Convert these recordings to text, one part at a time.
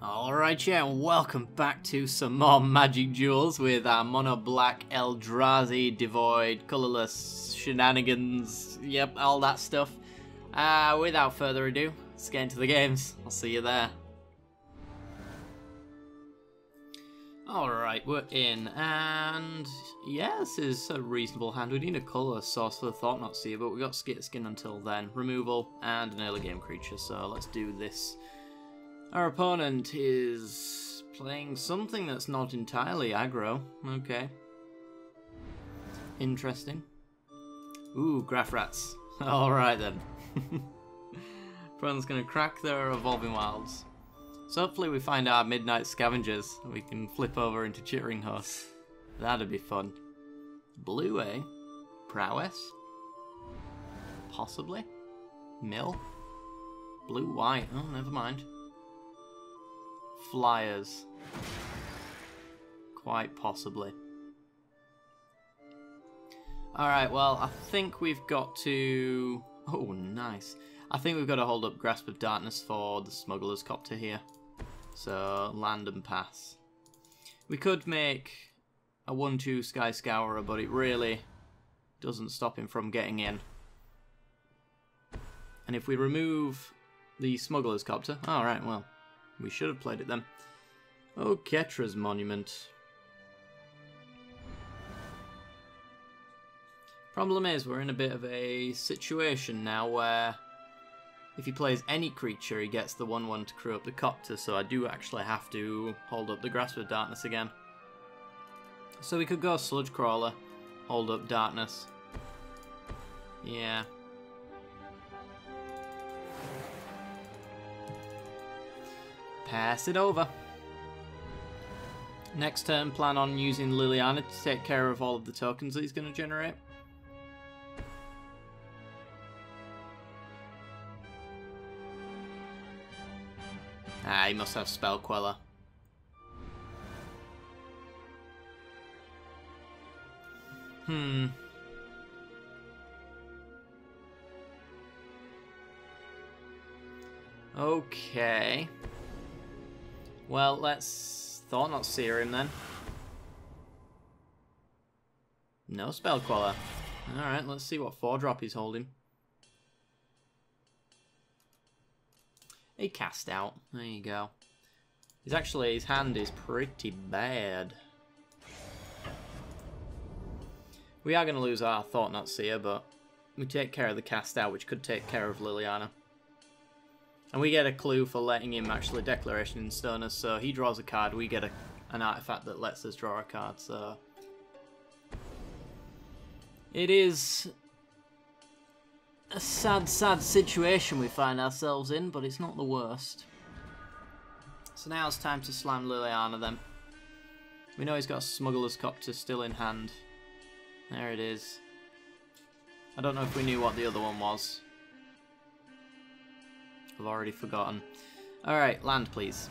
Alright, yeah, and welcome back to some more Magic Duels with our mono black Eldrazi devoid, colourless shenanigans, yep, all that stuff. Without further ado, let's get into the games. I'll see you there. Alright, we're in, and yeah, this is a reasonable hand. We need a colour source for the Thought-Knot Seer, but we've got Skitter Skin until then, removal, and an early game creature, so let's do this. Our opponent is playing something that's not entirely aggro. Okay. Interesting. Ooh, Graph Rats. Alright then. Opponent's going to crack their Evolving Wilds. So hopefully we find our Midnight Scavengers and we can flip over into Chittering Horse. That'd be fun. Blue, eh? Prowess? Possibly? Mill? Blue-white. Oh, never mind. Flyers. Quite possibly. Alright, well, I think we've got to... Oh, nice. I think we've got to hold up Grasp of Darkness for the Smuggler's Copter here. So, land and pass. We could make a 1-2 Sky Scourer, but it really doesn't stop him from getting in. And if we remove the Smuggler's Copter... Alright, well... We should have played it then. Oh, Ketra's Monument. Problem is, we're in a bit of a situation now where if he plays any creature, he gets the 1-1 to crew up the Copter, so I do actually have to hold up the Grasp of Darkness again. So we could go Sludge Crawler, hold up Darkness. Yeah. Pass it over. Next turn, plan on using Liliana to take care of all of the tokens that he's going to generate. Ah, he must have Spell Queller. Okay. Well, let's Thought-Knot Seer him then. No Spell Queller. Alright, let's see what 4-drop he's holding. A Cast Out. There you go. His hand is pretty bad. We are going to lose our Thought-Knot Seer, but we take care of the Cast Out, which could take care of Liliana. And we get a clue for letting him actually Declaration in Stone us, so he draws a card, we get an artifact that lets us draw a card, so... It is a sad, sad situation we find ourselves in, but it's not the worst. So now it's time to slam Liliana then. We know he's got a Smuggler's Copter still in hand. There it is. I don't know if we knew what the other one was. I've already forgotten. Alright, land please.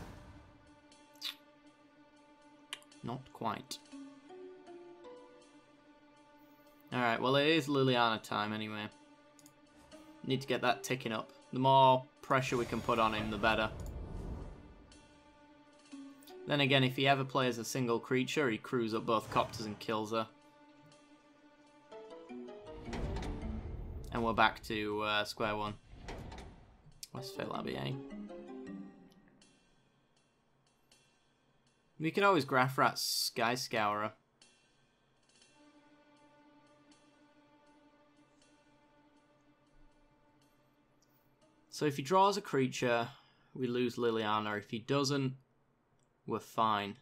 Not quite. Alright, well it is Liliana time anyway. Need to get that ticking up. The more pressure we can put on him, the better. Then again, if he ever plays a single creature, he crews up both Copters and kills her. And we're back to square one. Westphal Abbey, eh? We could always Graph Rat Sky Scourer. So if he draws a creature, we lose Liliana. If he doesn't, we're fine.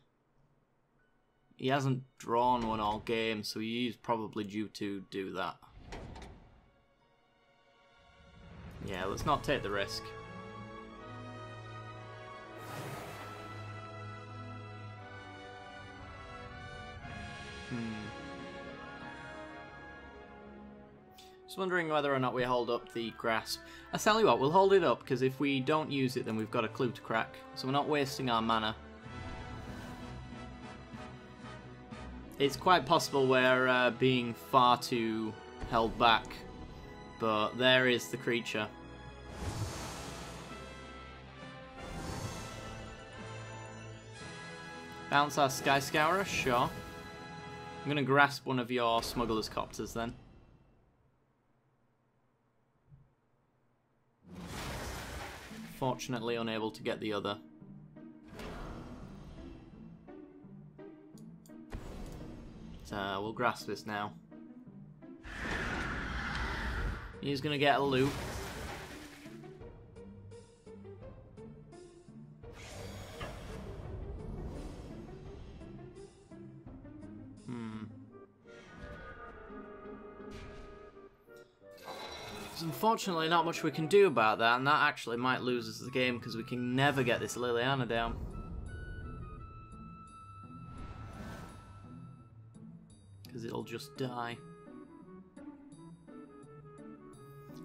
He hasn't drawn one all game, so he's probably due to do that. Yeah, let's not take the risk. Just wondering whether or not we hold up the Grasp. I tell you what, we'll hold it up, because if we don't use it, then we've got a clue to crack. So we're not wasting our mana. It's quite possible we're being far too held back. But there is the creature. Bounce our Sky Scourer, sure. I'm going to grasp one of your Smuggler's Copters then. Fortunately unable to get the other. So we'll grasp this now. He's going to get a loop. There's unfortunately not much we can do about that, and that actually might lose us the game because we can never get this Liliana down. Because it'll just die.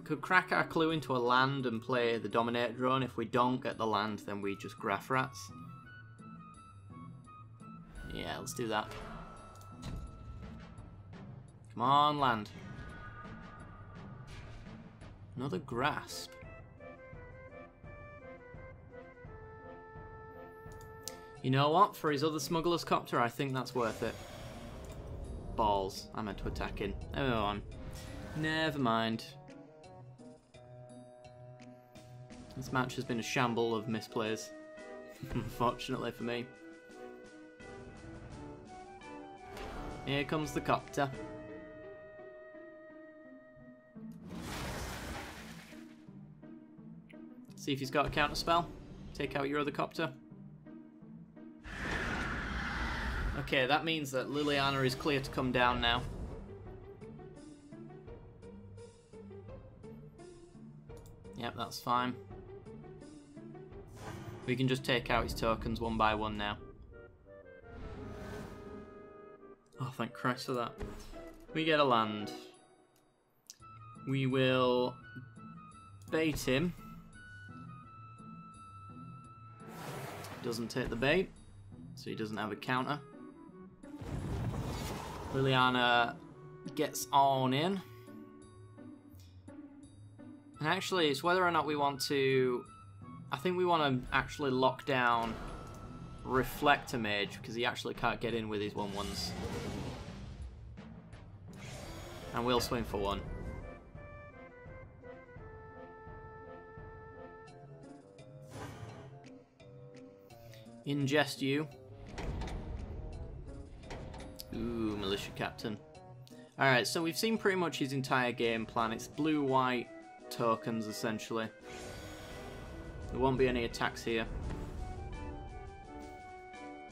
Could crack our clue into a land and play the Dominate drone. If we don't get the land, then we just Graph Rats. Yeah, let's do that. Come on, land. Another Grasp. You know what? For his other Smuggler's Copter, I think that's worth it. Balls. I meant to attack him. Never mind. Never mind. This match has been a shamble of misplays. Unfortunately for me. Here comes the Copter. See if he's got a counter spell. Take out your other Copter. Okay, that means that Liliana is clear to come down now. Yep, that's fine. We can just take out his tokens one by one now. Oh, thank Christ for that. We get a land. We will bait him. Doesn't take the bait, so he doesn't have a counter. Liliana gets on in. And actually, it's whether or not we want to... I think we want to actually lock down Reflector Mage, because he actually can't get in with his 1/1s. And we'll swing for one. Ingest you. Ooh, Militia Captain. Alright, so we've seen pretty much his entire game plan. It's blue-white tokens, essentially. There won't be any attacks here.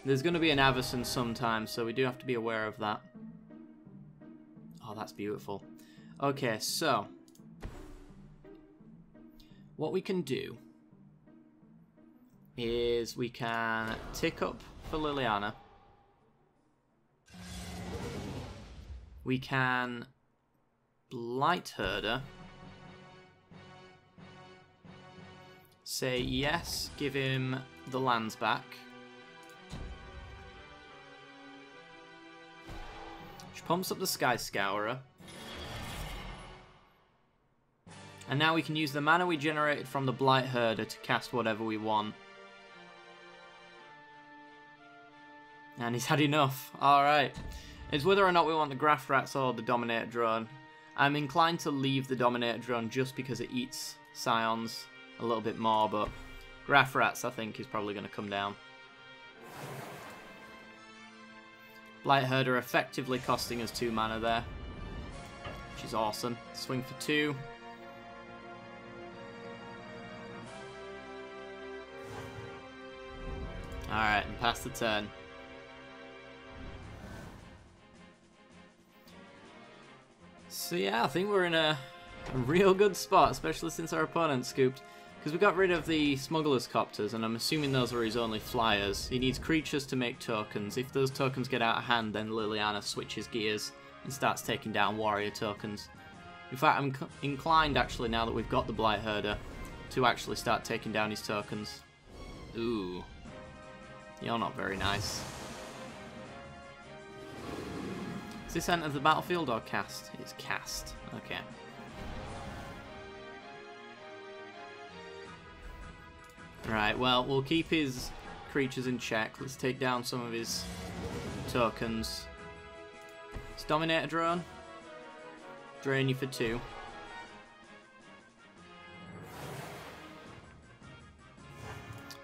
There's going to be an Avacyn sometime, so we do have to be aware of that. Oh, that's beautiful. Okay, so... what we can do is we can tick up for Liliana. We can Blight Herder. Say yes, give him the lands back. Which pumps up the Sky Scourer. And now we can use the mana we generated from the Blight Herder to cast whatever we want. And he's had enough. Alright. It's whether or not we want the Graph Rats or the Dominate drone. I'm inclined to leave the Dominate drone just because it eats Scions a little bit more, but Graph Rats I think is probably going to come down. Blight Herder effectively costing us 2 mana there, which is awesome. Swing for 2. Alright, and pass the turn. So yeah, I think we're in a real good spot, especially since our opponent scooped. Because we got rid of the Smuggler's Copters, and I'm assuming those are his only flyers. He needs creatures to make tokens. If those tokens get out of hand, then Liliana switches gears and starts taking down warrior tokens. In fact, I'm inclined, actually, now that we've got the Blight Herder, to actually start taking down his tokens. Ooh. You're not very nice. Is this enter the battlefield or cast? It's cast. Okay. Right, well, we'll keep his creatures in check. Let's take down some of his tokens. Let's dominate a drone. Drain you for 2.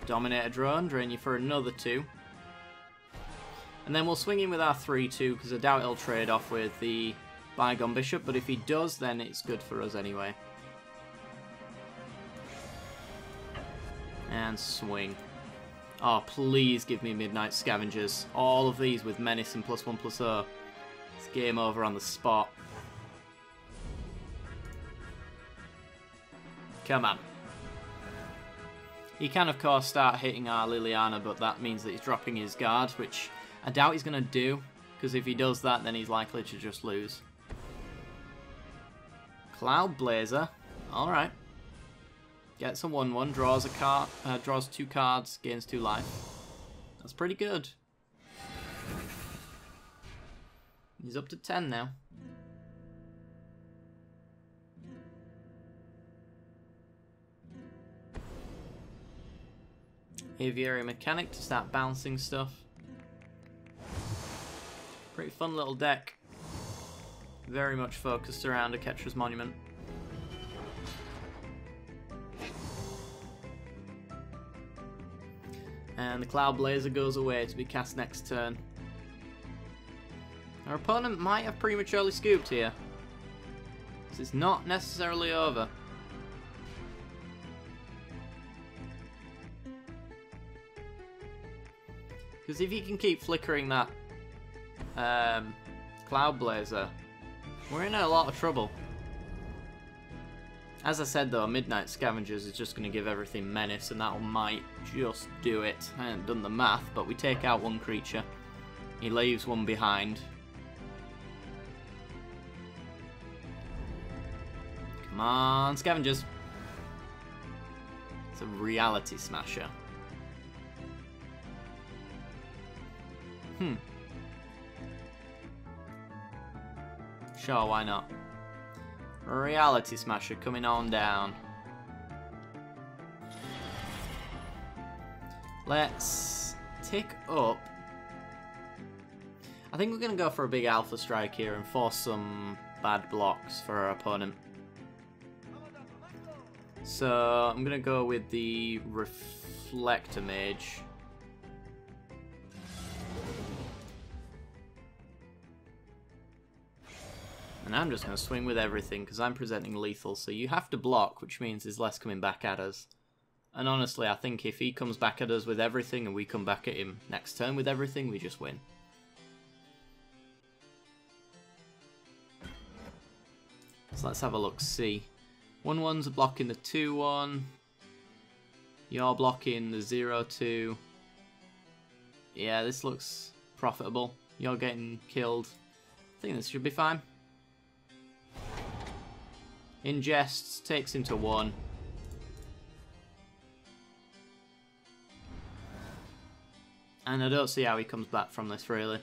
Dominate a drone, drain you for another 2. And then we'll swing in with our 3-2, because I doubt he'll trade off with the Bygone Bishop, but if he does, then it's good for us anyway. And swing. Oh, please give me Midnight Scavengers. All of these with Menace and +1/+0. It's game over on the spot. Come on. He can, of course, start hitting our Liliana, but that means that he's dropping his guard, which I doubt he's going to do, because if he does that, then he's likely to just lose. Cloud Blazer. Alright. Gets a 1/1, draws a card, draws 2 cards, gains 2 life. That's pretty good. He's up to 10 now. Aviary Mechanic to start bouncing stuff. Pretty fun little deck. Very much focused around a Ketra's Monument. And the Cloud Blazer goes away to be cast next turn. Our opponent might have prematurely scooped here. This is not necessarily over. Because if he can keep flickering that Cloud Blazer, we're in a lot of trouble. As I said though, Midnight Scavengers is just going to give everything Menace, and that might just do it. I haven't done the math, but we take out 1 creature. He leaves 1 behind. Come on, Scavengers. It's a Reality Smasher. Sure, why not? Reality Smasher coming on down. Let's tick up. I think we're going to go for a big Alpha Strike here and force some bad blocks for our opponent. So I'm going to go with the Reflector Mage. And I'm just going to swing with everything because I'm presenting lethal, so you have to block, which means there's less coming back at us. And honestly, I think if he comes back at us with everything and we come back at him next turn with everything, we just win. So let's have a look, see. 1/1's blocking the 2/1. You're blocking the 0/2. Yeah, this looks profitable. You're getting killed. I think this should be fine. Ingests, takes into 1. And I don't see how he comes back from this, really.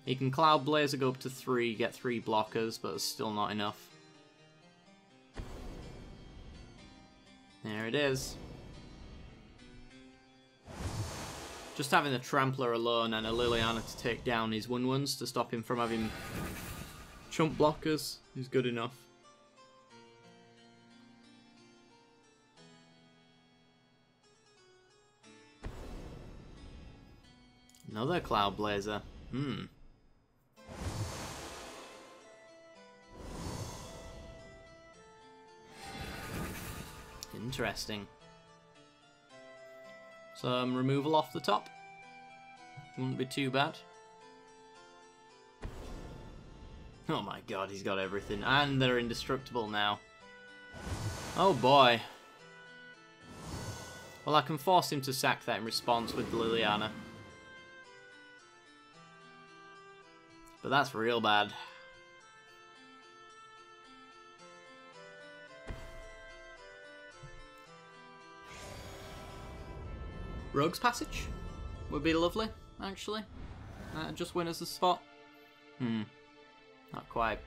He can Cloud Blazer go up to 3, get 3 blockers, but it's still not enough. There it is. Just having a Trampler alone and a Liliana to take down his 1/1s to stop him from having chump blockers is good enough. Another Cloud Blazer. Interesting. Some removal off the top. Wouldn't be too bad. Oh my god, he's got everything. And they're indestructible now. Oh boy. Well, I can force him to sack that in response with Liliana. But that's real bad. Rogue's Passage would be lovely, actually. Just win us a spot. Not quite.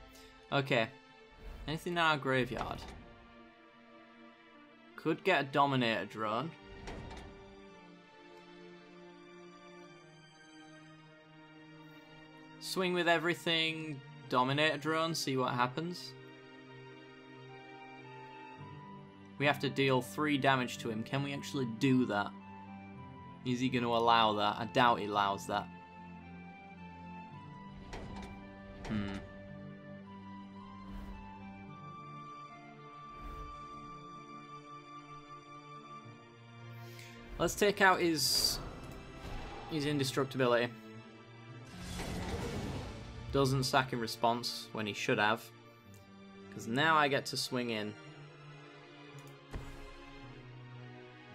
Okay. Anything in our graveyard? Could get a Dominator drone. Swing with everything, Dominator Drone, see what happens. We have to deal 3 damage to him. Can we actually do that? Is he going to allow that? I doubt he allows that. Let's take out his indestructibility. Doesn't sack in response when he should have. Because now I get to swing in.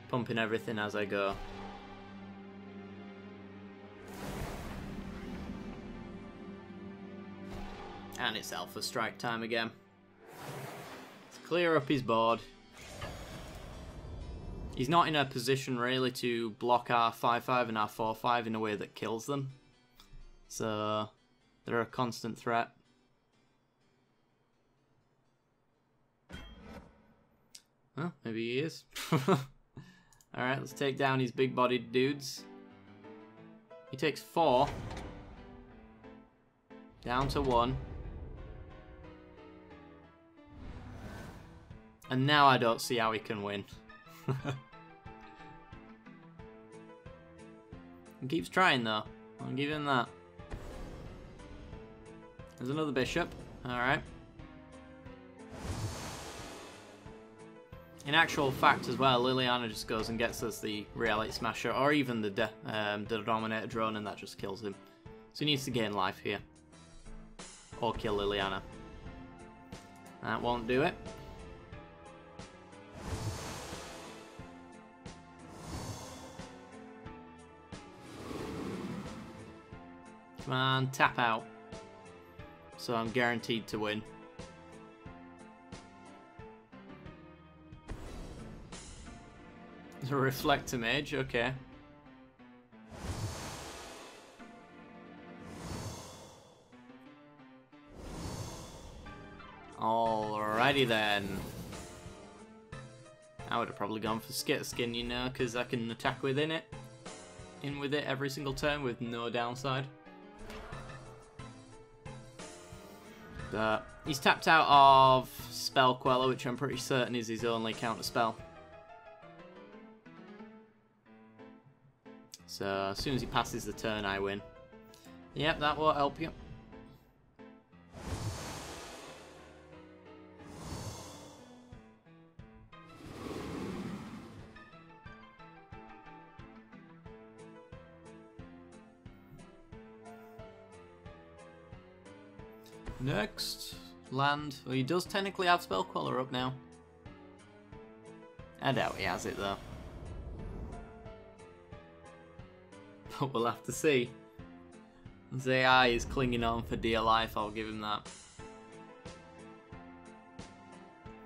Pumping everything as I go. And it's Alpha Strike time again. Let's clear up his board. He's not in a position really to block our 5-5 and our 4-5 in a way that kills them. So they're a constant threat. Well, maybe he is. Alright, let's take down his big-bodied dudes. He takes 4. Down to 1. And now I don't see how he can win. He keeps trying though. I'll give him that. There's another bishop. Alright. In actual fact as well, Liliana just goes and gets us the Reality Smasher or even the Dominator Drone, and that just kills him. So he needs to gain life here. Or kill Liliana. That won't do it. Come on, tap out. So I'm guaranteed to win. A Reflector Mage, okay. Alrighty then. I would have probably gone for Skitter Skin, you know, because I can attack with it every single turn with no downside. But he's tapped out of Spell Queller, which I'm pretty certain is his only counter spell. So as soon as he passes the turn, I win. Yep, that won't help you. Next, land. Well, he does technically have Spell Queller up now. I doubt he has it though. But we'll have to see. His AI is clinging on for dear life, I'll give him that.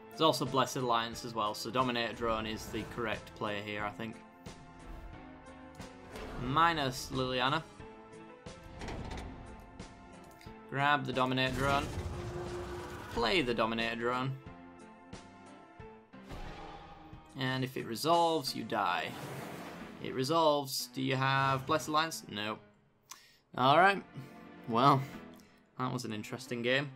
There's also Blessed Alliance as well, so Dominator Drone is the correct player here, I think. Minus Liliana. Grab the Dominator Drone. Play the Dominator Drone. And if it resolves, you die. It resolves. Do you have Blessed Alliance? No. Alright. Well, that was an interesting game.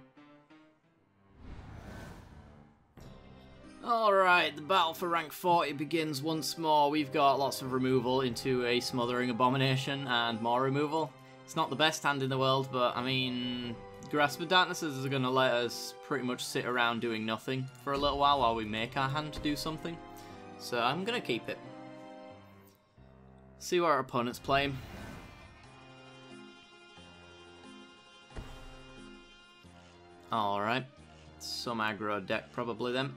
Alright, the battle for rank 40 begins once more. We've got lots of removal into a Smothering Abomination and more removal. It's not the best hand in the world, but I mean, Grasp of Darknesses are going to let us pretty much sit around doing nothing for a little while we make our hand do something. So I'm going to keep it. See what our opponent's playing. Alright. Some aggro deck probably then.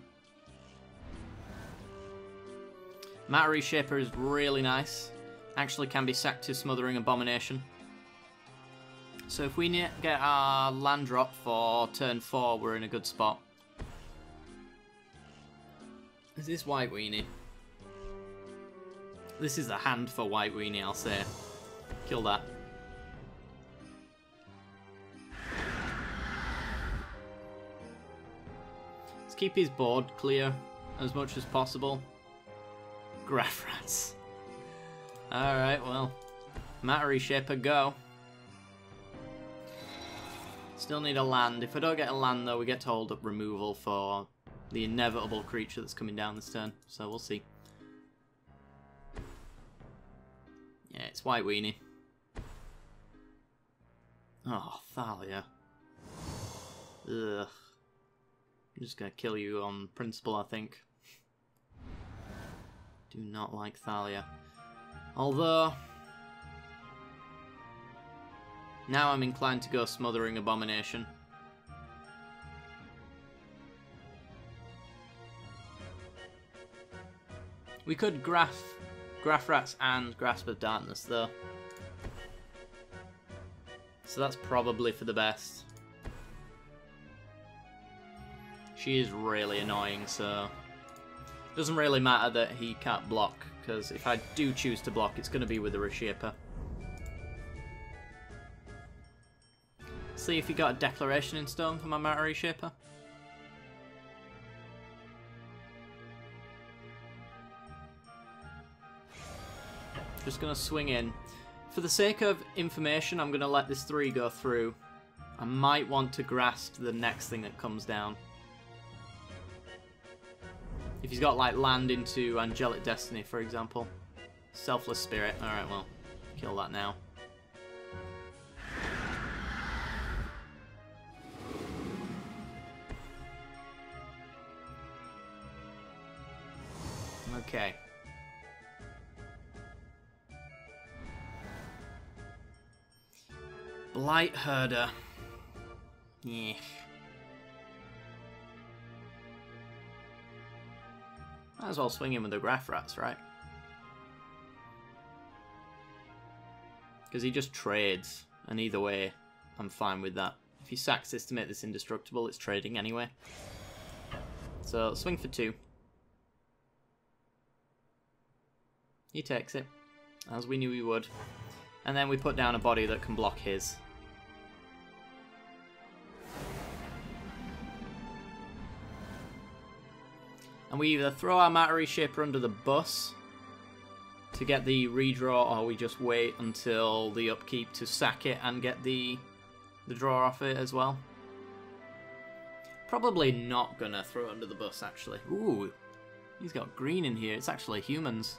Matter Reshaper is really nice. Actually can be sacked to Smothering Abomination. So if we get our land drop for turn 4, we're in a good spot. Is this White Weenie? This is a hand for White Weenie, I'll say. Kill that. Let's keep his board clear as much as possible. Graph Rats. Alright, well. Matter Reshaper, go. Still need a land. If I don't get a land, though, we get to hold up removal for the inevitable creature that's coming down this turn. So we'll see. Yeah, it's White Weenie. Oh, Thalia. Ugh. I'm just gonna kill you on principle, I think. Do not like Thalia. Although... now I'm inclined to go Smothering Abomination. We could Graph Rats and Grasp of Darkness, though. So that's probably for the best. She is really annoying, so... it doesn't really matter that he can't block, because if I do choose to block, it's going to be with a Reshaper. See if he got a Declaration in Stone for my Matter Reshaper. Just going to swing in. For the sake of information, I'm going to let this 3 go through. I might want to grasp the next thing that comes down. If he's got, like, land into Angelic Destiny, for example. Selfless Spirit. Alright, well, kill that now. Okay. Blight Herder. Yeah. Might as well swing in with the Graph Rats, right? Because he just trades, and either way, I'm fine with that. If he sacks this to make this indestructible, it's trading anyway. So, swing for 2. He takes it, as we knew he would. And then we put down a body that can block his. And we either throw our Matter Reshaper under the bus to get the redraw, or we just wait until the upkeep to sack it and get the draw off it as well. Probably not gonna throw it under the bus, actually. Ooh, he's got green in here. It's actually humans.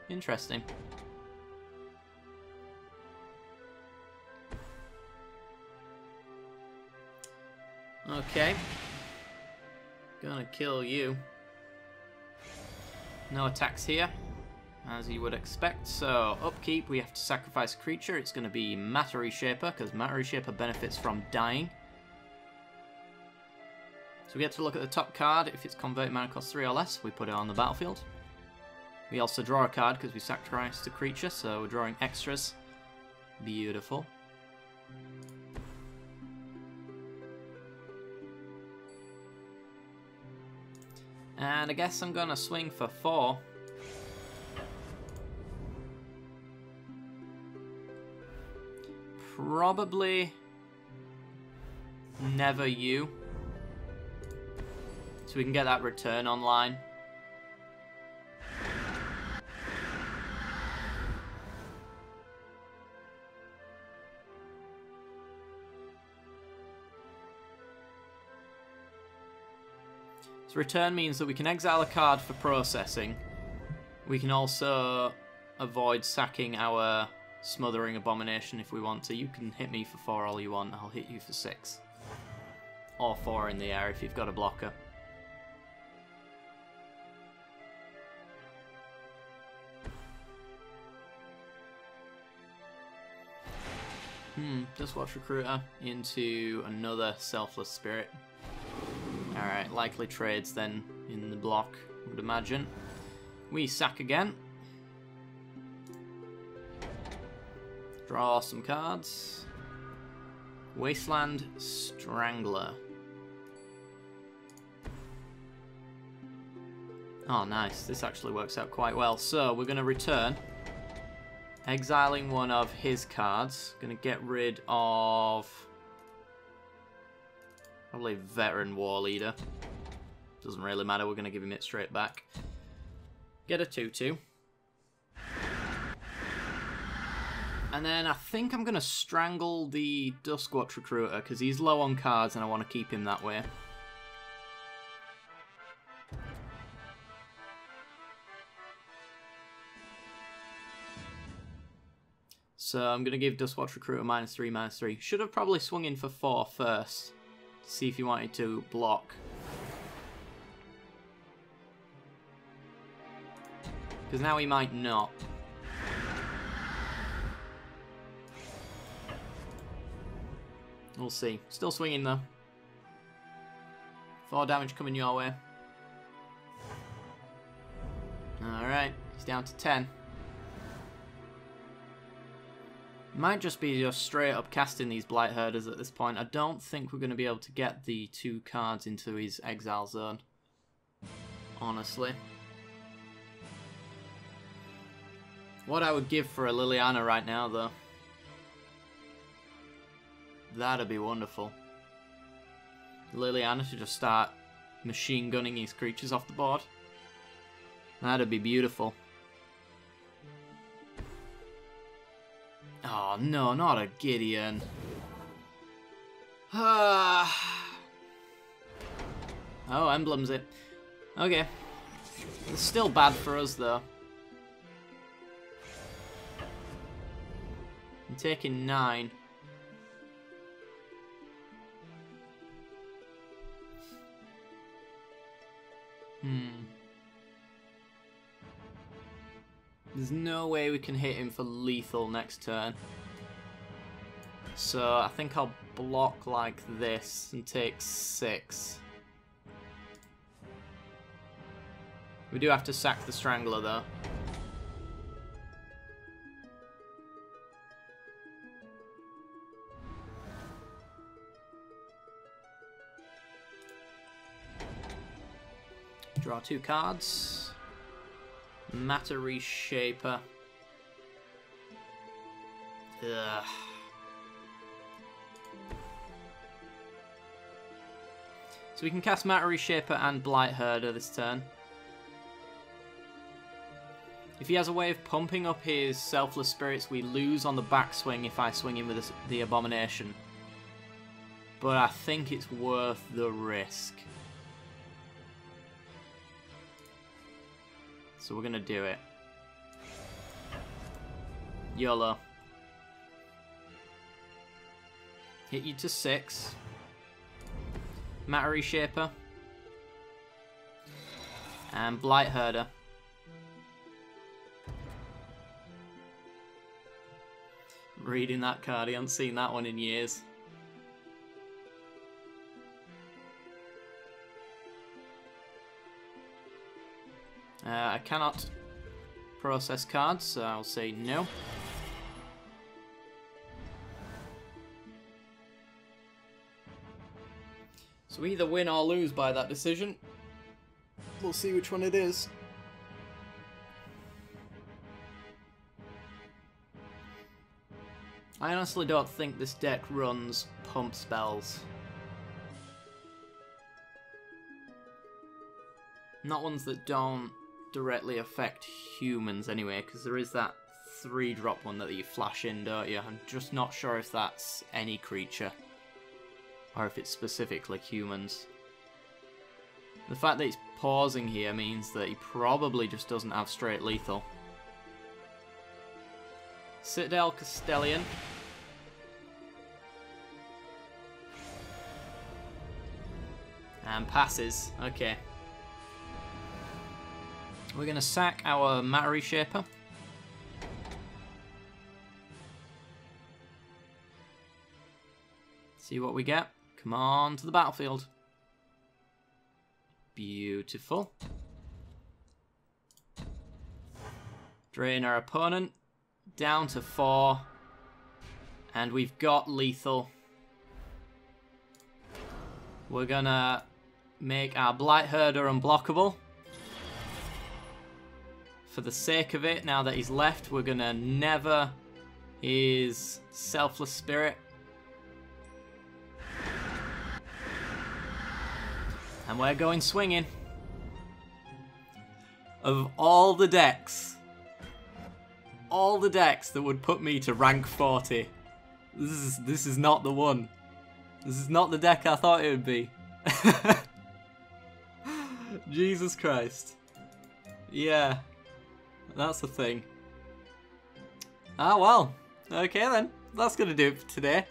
Interesting. Okay. Gonna kill you. No attacks here, as you would expect. So, upkeep, we have to sacrifice a creature. It's gonna be Matter Reshaper, because Matter Reshaper benefits from dying. So we get to look at the top card. If it's converted mana cost 3 or less, we put it on the battlefield. We also draw a card because we sacrificed a creature, so we're drawing extras. Beautiful. And I guess I'm gonna swing for 4. Probably never you. So we can get that return online. So return means that we can exile a card for processing. We can also avoid sacking our Smothering Abomination if we want to. You can hit me for 4 all you want, I'll hit you for 6. Or 4 in the air if you've got a blocker. Just watch Recruiter into another Selfless Spirit. Alright, likely trades then in the block, I would imagine. We sack again. Draw some cards. Wasteland Strangler. Oh, nice. This actually works out quite well. So, we're going to return. Exiling one of his cards. Going to get rid of... probably Veteran War Leader. Doesn't really matter, we're going to give him it straight back. Get a 2/2. And then I think I'm going to strangle the Duskwatch Recruiter because he's low on cards and I want to keep him that way. So I'm going to give Duskwatch Recruiter -3/-3. Should have probably swung in for 4 first. To see if he wanted to block. Because now he might not. We'll see. Still swinging though. 4 damage coming your way. Alright, he's down to 10. Might just be straight up casting these Blight Herders at this point. I don't think we're going to be able to get the 2 cards into his exile zone. Honestly. What I would give for a Liliana right now though. That'd be wonderful. Liliana to just start machine gunning his creatures off the board. That'd be beautiful. Oh no, not a Gideon. Oh, emblems it. Okay. It's still bad for us though. I'm taking 9. There's no way we can hit him for lethal next turn. So I think I'll block like this and take 6. We do have to sack the Strangler though. Draw 2 cards. Matter Reshaper. Ugh. So we can cast Matter Reshaper and Blight Herder this turn. If he has a way of pumping up his Selfless Spirits, we lose on the backswing if I swing him with the Abomination. But I think it's worth the risk. So we're going to do it. YOLO. Hit you to 6. Matter Reshaper. And Blight Herder. Reading that card, I haven't seen that one in years. I cannot process cards, so I'll say no. So we either win or lose by that decision. We'll see which one it is. I honestly don't think this deck runs pump spells. Not ones that don't directly affect humans anyway, because there is that 3-drop one that you flash in, don't you? I'm just not sure if that's any creature, or if it's specifically humans. The fact that he's pausing here means that he probably just doesn't have straight lethal. Citadel Castellian. And passes. Okay. We're going to sack our Matter Reshaper. See what we get. Come on to the battlefield. Beautiful. Drain our opponent. Down to 4. And we've got lethal. We're going to make our Blight Herder unblockable. For the sake of it, now that he's left, we're going to never his Selfless Spirit. And we're going swinging. Of all the decks all the decks that would put me to rank 40. This is not the one. This is not the deck I thought it would be. Jesus Christ. Yeah, that's the thing. Ah, well. Okay then, that's going to do it for today.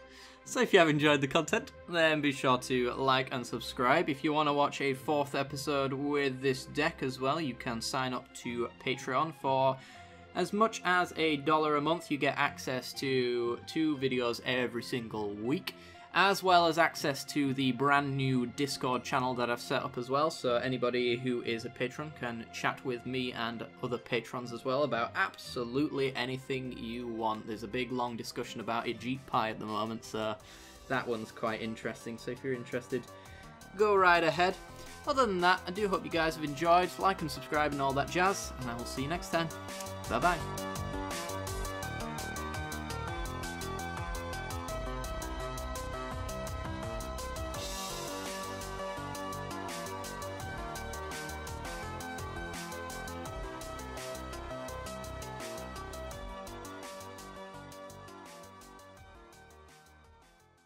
So if you have enjoyed the content, then be sure to like and subscribe. If you want to watch a 4th episode with this deck as well, you can sign up to Patreon. For as much as $1 a month, you get access to 2 videos every single week, as well as access to the brand new Discord channel that I've set up as well. So anybody who is a patron can chat with me and other patrons as well about absolutely anything you want. There's a big long discussion about Ajit Pi at the moment, so that one's quite interesting. So if you're interested, go right ahead. Other than that, I do hope you guys have enjoyed. Like and subscribe and all that jazz, and I will see you next time. Bye bye.